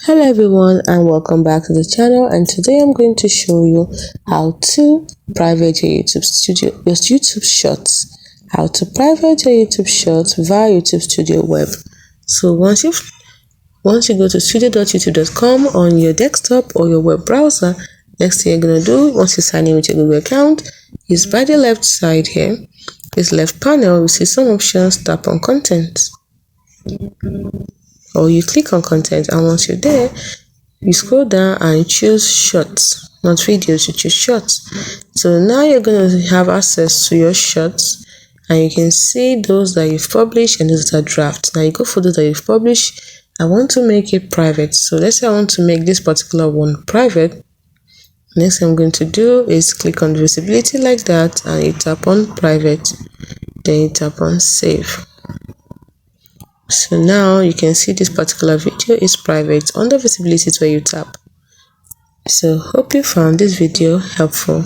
Hello everyone and welcome back to the channel, and today I'm going to show you how to private your YouTube shorts. How to private your YouTube shorts via YouTube Studio Web. So once you go to studio.youtube.com on your desktop or your web browser, next thing you're gonna do once you sign in with your Google account is by the left side here, this left panel, you see some options. Tap on content, or you click on content, and once you're there, you scroll down and choose shorts, not videos, you choose shorts. So now you're going to have access to your shorts, and you can see those that you've published and those that are drafts. Now you go for those that you've published. I want to make it private, so let's say I want to make this particular one private. Next thing I'm going to do is click on visibility like that, and you tap on private, then you tap on save. So now you can see this particular video is private. Under visibility is where you tap. So hope you found this video helpful.